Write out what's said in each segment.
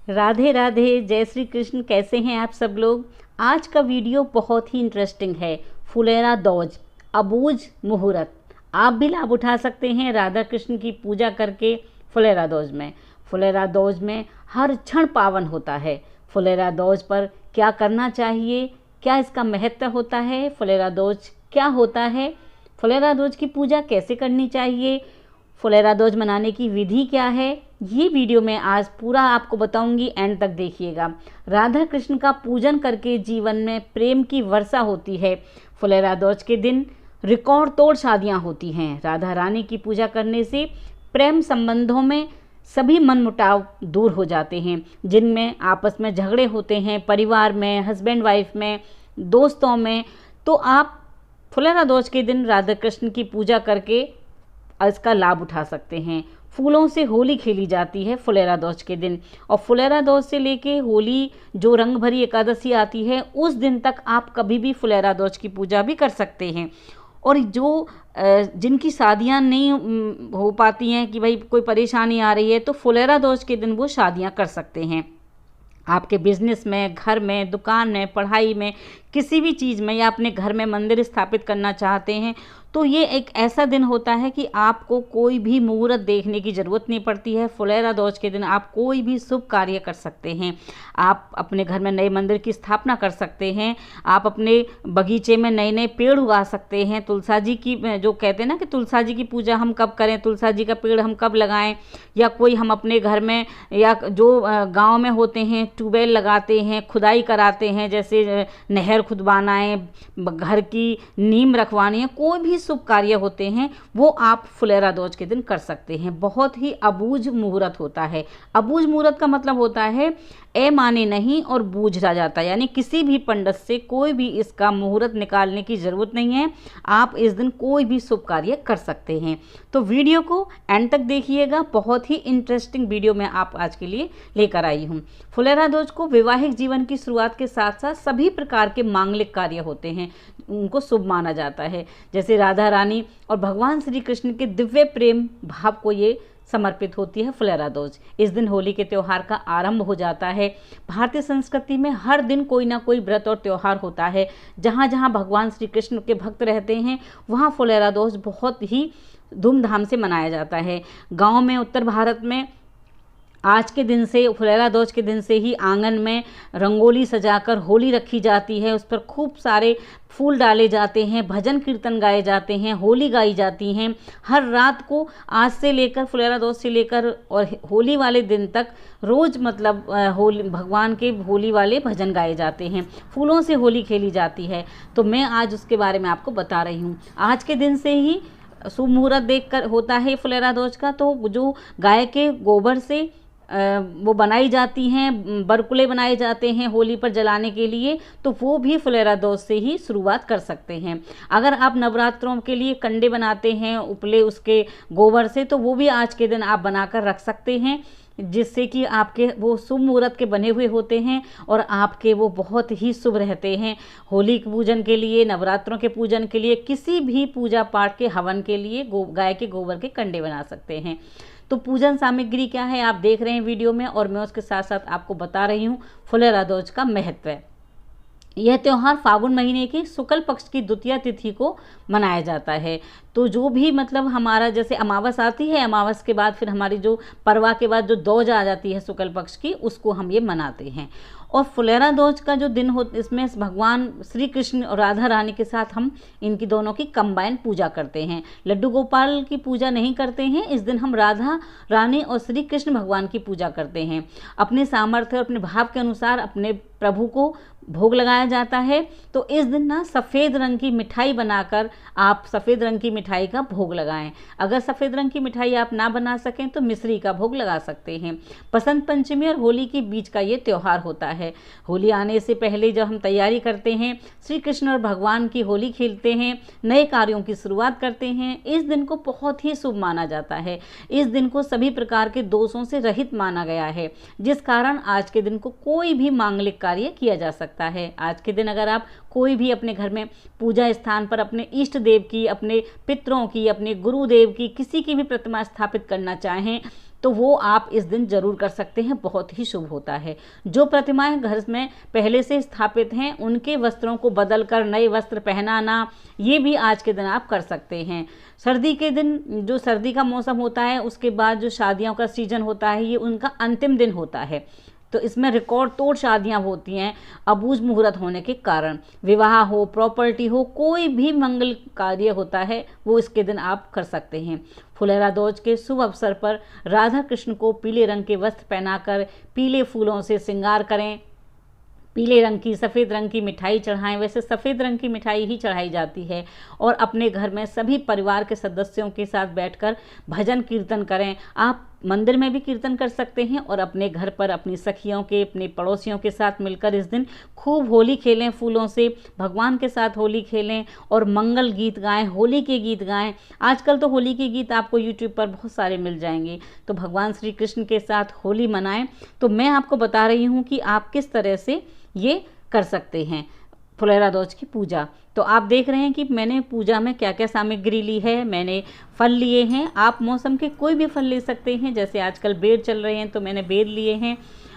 राधे राधे, जय श्री कृष्ण। कैसे हैं आप सब लोग। आज का वीडियो बहुत ही इंटरेस्टिंग है। फुलेरा दोज, अबूझ मुहूर्त। आप भी लाभ उठा सकते हैं राधा कृष्ण की पूजा करके। फुलेरा दोज में हर क्षण पावन होता है। फुलेरा दोज पर क्या करना चाहिए, क्या इसका महत्व होता है, फुलेरा दोज क्या होता है, फुलेरा दोज की पूजा कैसे करनी चाहिए, फुलेरा दोज मनाने की विधि क्या है, ये वीडियो में आज पूरा आपको बताऊंगी। एंड तक देखिएगा। राधा कृष्ण का पूजन करके जीवन में प्रेम की वर्षा होती है। फुलेरा दोज के दिन रिकॉर्ड तोड़ शादियां होती हैं। राधा रानी की पूजा करने से प्रेम संबंधों में सभी मनमुटाव दूर हो जाते हैं। जिनमें आपस में झगड़े होते हैं, परिवार में, हस्बैंड वाइफ में, दोस्तों में, तो आप फुलेरा दोज के दिन राधा कृष्ण की पूजा करके इसका लाभ उठा सकते हैं। फूलों से होली खेली जाती है फुलेरा दोज के दिन, और फुलेरा दोज से लेके होली जो रंग भरी एकादशी आती है उस दिन तक आप कभी भी फुलेरा दोज की पूजा भी कर सकते हैं। और जो जिनकी शादियां नहीं हो पाती हैं, कि भाई कोई परेशानी आ रही है, तो फुलेरा दोज के दिन वो शादियां कर सकते हैं। आपके बिजनेस में, घर में, दुकान में, पढ़ाई में, किसी भी चीज़ में, या अपने घर में मंदिर स्थापित करना चाहते हैं, तो ये एक ऐसा दिन होता है कि आपको कोई भी मुहूर्त देखने की ज़रूरत नहीं पड़ती है। फुलेरा दोज के दिन आप कोई भी शुभ कार्य कर सकते हैं। आप अपने घर में नए मंदिर की स्थापना कर सकते हैं। आप अपने बगीचे में नए नए पेड़ उगा सकते हैं। तुलसा जी की, जो कहते हैं ना कि तुलसा जी की पूजा हम कब करें, तुलसा जी का पेड़ हम कब लगाएं, या कोई हम अपने घर में, या जो गाँव में होते हैं ट्यूबवेल लगाते हैं, खुदाई कराते हैं, जैसे नहर खुदवाना है, घर की नींव रखवानी है, कोई भी शुभ कार्य होते हैं वो आप फुलेरा दोज के दिन कर सकते हैं। बहुत ही अबूझ मुहूर्त होता है। अबूझ मुहूर्त का मतलब होता है ए माने नहीं और बूझ रह जाता है, यानी किसी भी पंडित से कोई भी इसका मुहूर्त निकालने की ज़रूरत नहीं है। आप इस दिन कोई भी शुभ कार्य कर सकते हैं। तो वीडियो को एंड तक देखिएगा। बहुत ही इंटरेस्टिंग वीडियो मैं आप आज के लिए लेकर आई हूँ। फुलेरा दोज को वैवाहिक जीवन की शुरुआत के साथ साथ सभी प्रकार के मांगलिक कार्य होते हैं, उनको शुभ माना जाता है। जैसे राधा रानी और भगवान श्री कृष्ण के दिव्य प्रेम भाव को ये समर्पित होती है फुलेरा दोज। इस दिन होली के त्यौहार का आरंभ हो जाता है। भारतीय संस्कृति में हर दिन कोई ना कोई व्रत और त्यौहार होता है। जहाँ जहाँ भगवान श्री कृष्ण के भक्त रहते हैं वहाँ फुलेरा दोज बहुत ही धूमधाम से मनाया जाता है। गाँव में, उत्तर भारत में आज के दिन से, फुलेरा दोज के दिन से ही आंगन में रंगोली सजाकर होली रखी जाती है। उस पर खूब सारे फूल डाले जाते हैं, भजन कीर्तन गाए जाते हैं, होली गाई जाती हैं। हर रात को, आज से लेकर, फुलेरा दोज से लेकर और होली वाले दिन तक रोज़ मतलब होली, भगवान के होली वाले भजन गाए जाते हैं। फूलों से होली खेली जाती है। तो मैं आज उसके बारे में आपको बता रही हूँ। आज के दिन से ही शुभ मुहूर्त देखकर होता है फुलेरा दोज का। तो जो गाय के गोबर से वो बनाई जाती हैं, बरकुले बनाए जाते हैं होली पर जलाने के लिए, तो वो भी फुलेरा दोज से ही शुरुआत कर सकते हैं। अगर आप नवरात्रों के लिए कंडे बनाते हैं उपले उसके गोबर से, तो वो भी आज के दिन आप बनाकर रख सकते हैं, जिससे कि आपके वो शुभ मुहूर्त के बने हुए होते हैं और आपके वो बहुत ही शुभ रहते हैं। होली के पूजन के लिए, नवरात्रों के पूजन के लिए, किसी भी पूजा पाठ के हवन के लिए गाय के गोबर के कंडे बना सकते हैं। तो पूजन सामग्री क्या है आप देख रहे हैं वीडियो में, और मैं उसके साथ साथ आपको बता रही हूँ फुलेरा दोज का महत्व। यह त्यौहार फागुन महीने की शुक्ल पक्ष की द्वितीया तिथि को मनाया जाता है। तो जो भी मतलब हमारा जैसे अमावस आती है, अमावस के बाद फिर हमारी जो परवा के बाद जो दोज आ जाती है शुक्ल पक्ष की, उसको हम ये मनाते हैं। और फुलेरा दोज का जो दिन हो, इसमें भगवान श्री कृष्ण और राधा रानी के साथ हम इनकी दोनों की कंबाइन पूजा करते हैं। लड्डू गोपाल की पूजा नहीं करते हैं। इस दिन हम राधा रानी और श्री कृष्ण भगवान की पूजा करते हैं। अपने सामर्थ्य और अपने भाव के अनुसार अपने प्रभु को भोग लगाया जाता है। तो इस दिन ना सफ़ेद रंग की मिठाई बनाकर आप सफ़ेद रंग की मिठाई का भोग लगाएं। अगर सफ़ेद रंग की मिठाई आप ना बना सकें तो मिश्री का भोग लगा सकते हैं। बसंत पंचमी और होली के बीच का ये त्यौहार होता है। होली आने से पहले जब हम तैयारी करते हैं, श्री कृष्ण और भगवान की होली खेलते हैं, नए कार्यों की शुरुआत करते हैं, इस दिन को बहुत ही शुभ माना जाता है। इस दिन को सभी प्रकार के दोषों से रहित माना गया है, जिस कारण आज के दिन को कोई भी मांगलिक कार्य किया जा सकता है। आज के दिन अगर आप कोई भी अपने घर में पूजा स्थान पर अपने इष्ट देव की, अपने पितरों की, अपने गुरुदेव की, किसी की भी प्रतिमा स्थापित करना चाहें, तो वो आप इस दिन जरूर कर सकते हैं, बहुत ही शुभ होता है। जो प्रतिमाएं घर में पहले से स्थापित हैं उनके वस्त्रों को बदलकर नए वस्त्र पहनाना, ये भी आज के दिन आप कर सकते हैं। सर्दी के दिन, जो सर्दी का मौसम होता है, उसके बाद जो शादियों का सीजन होता है, ये उनका अंतिम दिन होता है, तो इसमें रिकॉर्ड तोड़ शादियां होती हैं अबूझ मुहूर्त होने के कारण। विवाह हो, प्रॉपर्टी हो, कोई भी मंगल कार्य होता है वो इसके दिन आप कर सकते हैं। फुलेरा दौज के शुभ अवसर पर राधा कृष्ण को पीले रंग के वस्त्र पहनाकर पीले फूलों से श्रृंगार करें, पीले रंग की, सफ़ेद रंग की मिठाई चढ़ाएं। वैसे सफ़ेद रंग की मिठाई ही चढ़ाई जाती है। और अपने घर में सभी परिवार के सदस्यों के साथ बैठकर भजन कीर्तन करें। आप मंदिर में भी कीर्तन कर सकते हैं और अपने घर पर अपनी सखियों के, अपने पड़ोसियों के साथ मिलकर इस दिन खूब होली खेलें, फूलों से भगवान के साथ होली खेलें और मंगल गीत गाएं, होली के गीत गाएं। आजकल तो होली के गीत आपको यूट्यूब पर बहुत सारे मिल जाएंगे। तो भगवान श्री कृष्ण के साथ होली मनाएं। तो मैं आपको बता रही हूँ कि आप किस तरह से ये कर सकते हैं फुलेरा दौज की पूजा। तो आप देख रहे हैं कि मैंने पूजा में क्या क्या सामग्री ली है। मैंने फल लिए हैं, आप मौसम के कोई भी फल ले सकते हैं, जैसे आजकल बेर चल रहे हैं तो मैंने बेर लिए हैं।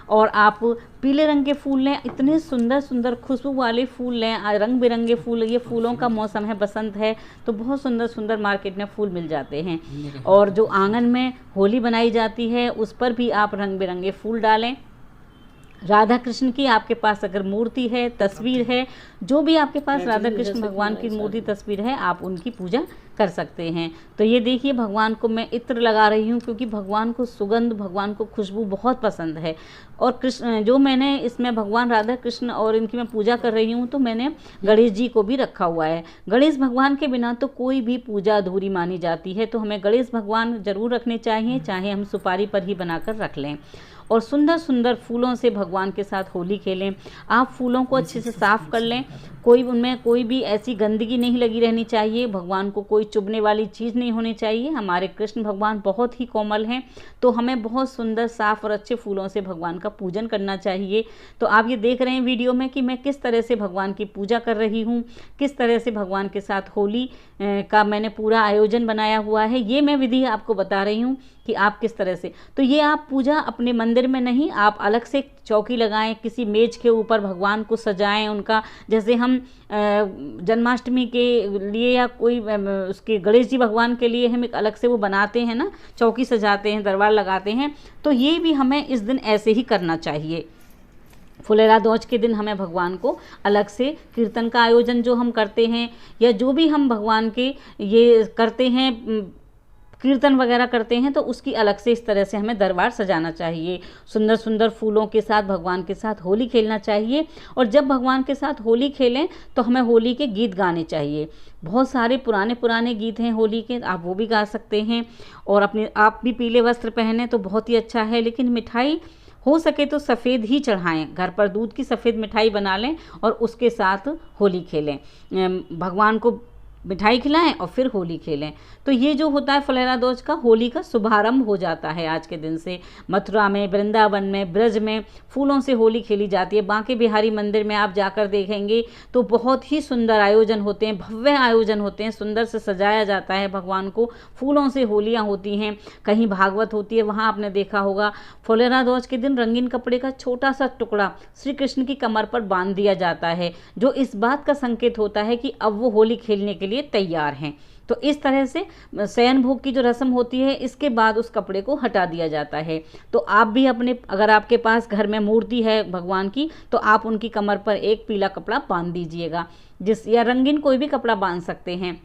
और आप पीले रंग के फूल लें, इतने सुंदर सुंदर खुशबू वाले फूल लें, रंग बिरंगे फूल। ये फूलों का मौसम है, बसंत है, तो बहुत सुंदर सुंदर मार्केट में फूल मिल जाते हैं। और जो आंगन में होली बनाई जाती है उस पर भी आप रंग बिरंगे फूल डालें। राधा कृष्ण की आपके पास अगर मूर्ति है, तस्वीर है, जो भी आपके पास राधा कृष्ण भगवान की मूर्ति, तस्वीर है, आप उनकी पूजा कर सकते हैं। तो ये देखिए, भगवान को मैं इत्र लगा रही हूँ क्योंकि भगवान को सुगंध, भगवान को खुशबू बहुत पसंद है। और कृष्ण, जो मैंने इसमें भगवान राधा कृष्ण और इनकी मैं पूजा कर रही हूँ, तो मैंने गणेश जी को भी रखा हुआ है। गणेश भगवान के बिना तो कोई भी पूजा अधूरी मानी जाती है, तो हमें गणेश भगवान जरूर रखने चाहिए, चाहे हम सुपारी पर ही बनाकर रख लें। और सुंदर सुंदर फूलों से भगवान के साथ होली खेलें। आप फूलों को अच्छे से साफ़ कर लें, उनमें कोई भी ऐसी गंदगी नहीं लगी रहनी चाहिए। भगवान को कोई चुभने वाली चीज़ नहीं होनी चाहिए। हमारे कृष्ण भगवान बहुत ही कोमल हैं, तो हमें बहुत सुंदर, साफ़ और अच्छे फूलों से भगवान का पूजन करना चाहिए। तो आप ये देख रहे हैं वीडियो में कि मैं किस तरह से भगवान की पूजा कर रही हूँ, किस तरह से भगवान के साथ होली का मैंने पूरा आयोजन बनाया हुआ है। ये मैं विधि आपको बता रही हूँ कि आप किस तरह से। तो ये आप पूजा अपने मंदिर में नहीं, आप अलग से चौकी लगाएं, किसी मेज के ऊपर भगवान को सजाएं उनका। जैसे हम जन्माष्टमी के लिए या कोई उसके गणेश जी भगवान के लिए हम एक अलग से वो बनाते हैं ना, चौकी सजाते हैं, दरबार लगाते हैं, तो ये भी हमें इस दिन ऐसे ही करना चाहिए। फुलेरा दौज के दिन हमें भगवान को अलग से कीर्तन का आयोजन जो हम करते हैं, या जो भी हम भगवान के ये करते हैं, कीर्तन वगैरह करते हैं, तो उसकी अलग से इस तरह से हमें दरबार सजाना चाहिए। सुंदर सुंदर फूलों के साथ भगवान के साथ होली खेलना चाहिए। और जब भगवान के साथ होली खेलें तो हमें होली के गीत गाने चाहिए। बहुत सारे पुराने पुराने गीत हैं होली के, आप वो भी गा सकते हैं। और आप भी पीले वस्त्र पहने तो बहुत ही अच्छा है। लेकिन मिठाई हो सके तो सफ़ेद ही चढ़ाएं, घर पर दूध की सफ़ेद मिठाई बना लें और उसके साथ होली खेलें, भगवान को मिठाई खिलाएं और फिर होली खेलें। तो ये जो होता है फुलेरा दौज का, होली का शुभारंभ हो जाता है आज के दिन से। मथुरा में, वृंदावन में, ब्रज में फूलों से होली खेली जाती है। बांके बिहारी मंदिर में आप जाकर देखेंगे तो बहुत ही सुंदर आयोजन होते हैं, भव्य आयोजन होते हैं, सुंदर से सजाया जाता है भगवान को, फूलों से होलियाँ होती हैं। कहीं भागवत होती है, वहाँ आपने देखा होगा। फुलेरा दौज के दिन रंगीन कपड़े का छोटा सा टुकड़ा श्री कृष्ण की कमर पर बांध दिया जाता है, जो इस बात का संकेत होता है कि अब वो होली खेलने के लिए तैयार हैं। तो इस तरह से शयन भोग की जो रस्म होती है, इसके बाद उस कपड़े को हटा दिया जाता है। तो आप भी अगर आपके पास घर में मूर्ति है भगवान की, तो आप उनकी कमर पर एक पीला कपड़ा बांध दीजिएगा, या रंगीन कोई भी कपड़ा बांध सकते हैं।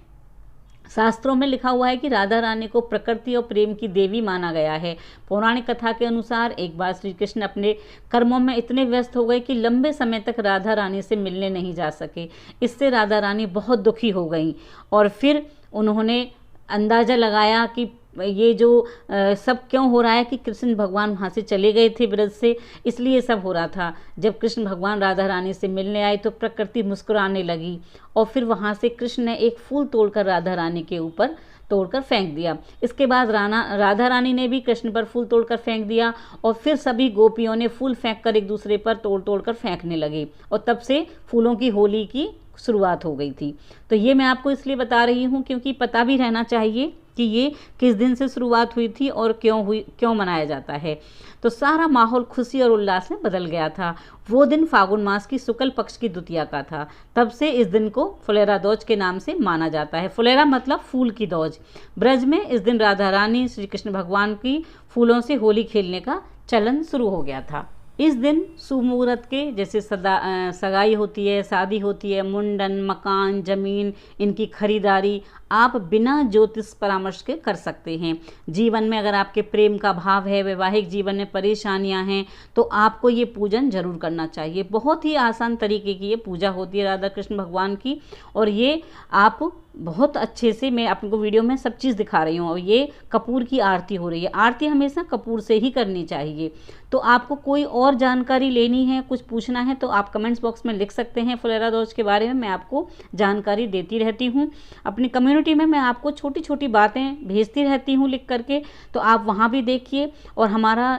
शास्त्रों में लिखा हुआ है कि राधा रानी को प्रकृति और प्रेम की देवी माना गया है। पौराणिक कथा के अनुसार एक बार श्री कृष्ण अपने कर्मों में इतने व्यस्त हो गए कि लंबे समय तक राधा रानी से मिलने नहीं जा सके। इससे राधा रानी बहुत दुखी हो गई और फिर उन्होंने अंदाज़ा लगाया कि ये जो सब क्यों हो रहा है, कि कृष्ण भगवान वहाँ से चले गए थे ब्रज से, इसलिए सब हो रहा था। जब कृष्ण भगवान राधा रानी से मिलने आए तो प्रकृति मुस्कुराने लगी और फिर वहाँ से कृष्ण ने एक फूल तोड़कर राधा रानी के ऊपर तोड़कर फेंक दिया। इसके बाद राधा रानी ने भी कृष्ण पर फूल तोड़कर फेंक दिया और फिर सभी गोपियों ने फूल फेंककर एक दूसरे पर तोड़ कर फेंकने लगे और तब से फूलों की होली की शुरुआत हो गई थी। तो ये मैं आपको इसलिए बता रही हूँ क्योंकि पता भी रहना चाहिए कि ये किस दिन से शुरुआत हुई थी और क्यों मनाया जाता है। तो सारा माहौल खुशी और उल्लास में बदल गया था। वो दिन फागुन मास की शुक्ल पक्ष की द्वितीया का था। तब से इस दिन को फुलेरा दौज के नाम से माना जाता है। फुलेरा मतलब फूल की दौज। ब्रज में इस दिन राधा रानी श्री कृष्ण भगवान की फूलों से होली खेलने का चलन शुरू हो गया था। इस दिन शुभ मुहूर्त के जैसे सगाई होती है, शादी होती है, मुंडन, मकान, ज़मीन, इनकी खरीदारी आप बिना ज्योतिष परामर्श के कर सकते हैं। जीवन में अगर आपके प्रेम का भाव है, वैवाहिक जीवन में परेशानियां हैं, तो आपको ये पूजन जरूर करना चाहिए। बहुत ही आसान तरीके की ये पूजा होती है राधा कृष्ण भगवान की, और ये आप बहुत अच्छे से, मैं आपको वीडियो में सब चीज़ दिखा रही हूँ। और ये कपूर की आरती हो रही है। आरती हमेशा कपूर से ही करनी चाहिए। तो आपको कोई और जानकारी लेनी है, कुछ पूछना है, तो आप कमेंट्स बॉक्स में लिख सकते हैं फुलेरा दौज के बारे में। मैं आपको जानकारी देती रहती हूँ। अपनी कम्युनिटी में मैं आपको छोटी छोटी बातें भेजती रहती हूँ लिख करके, तो आप वहाँ भी देखिए। और हमारा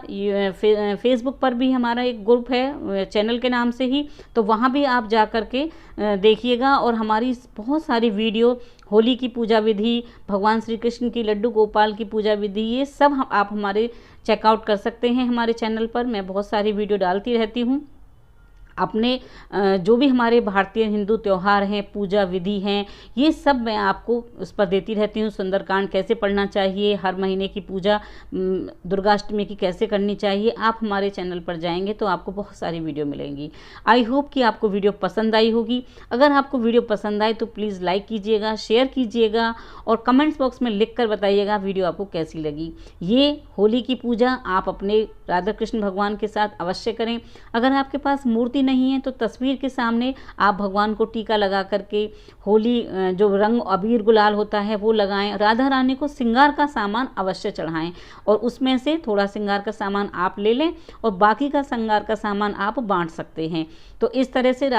फेसबुक पर भी हमारा एक ग्रुप है चैनल के नाम से ही, तो वहाँ भी आप जा कर के देखिएगा। और हमारी बहुत सारी वीडियो, होली की पूजा विधि, भगवान श्री कृष्ण की लड्डू गोपाल की पूजा विधि, ये सब आप हमारे चेकआउट कर सकते हैं हमारे चैनल पर। मैं बहुत सारी वीडियो डालती रहती हूँ। अपने जो भी हमारे भारतीय हिंदू त्यौहार हैं, पूजा विधि हैं, ये सब मैं आपको उस पर देती रहती हूँ। सुंदरकांड कैसे पढ़ना चाहिए, हर महीने की पूजा दुर्गाष्टमी की कैसे करनी चाहिए, आप हमारे चैनल पर जाएंगे तो आपको बहुत सारी वीडियो मिलेंगी। आई होप कि आपको वीडियो पसंद आई होगी। अगर आपको वीडियो पसंद आए तो प्लीज़ लाइक कीजिएगा, शेयर कीजिएगा, और कमेंट्स बॉक्स में लिख कर बताइएगा वीडियो आपको कैसी लगी। ये होली की पूजा आप अपने राधा कृष्ण भगवान के साथ अवश्य करें। अगर आपके पास मूर्ति नहीं है तो तस्वीर के सामने आप भगवान को टीका लगा करके होली जो रंग अबीर गुलाल होता है वो लगाएं। राधा रानी को श्रृंगार का सामान अवश्य चढ़ाएं, और उसमें से थोड़ा श्रृंगार का सामान आप ले लें और बाकी का श्रृंगार का सामान आप बांट सकते हैं। तो इस तरह से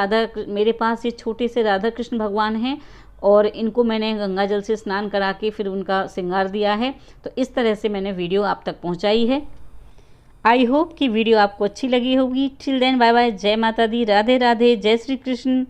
मेरे पास ये छोटे से राधा कृष्ण भगवान हैं, और इनको मैंने गंगा जल से स्नान करा के फिर उनका श्रृंगार दिया है। तो इस तरह से मैंने वीडियो आप तक पहुंचाई है। आई होप कि वीडियो आपको अच्छी लगी होगी। टिल देन बाय बाय, जय माता दी, राधे राधे, जय श्री कृष्ण।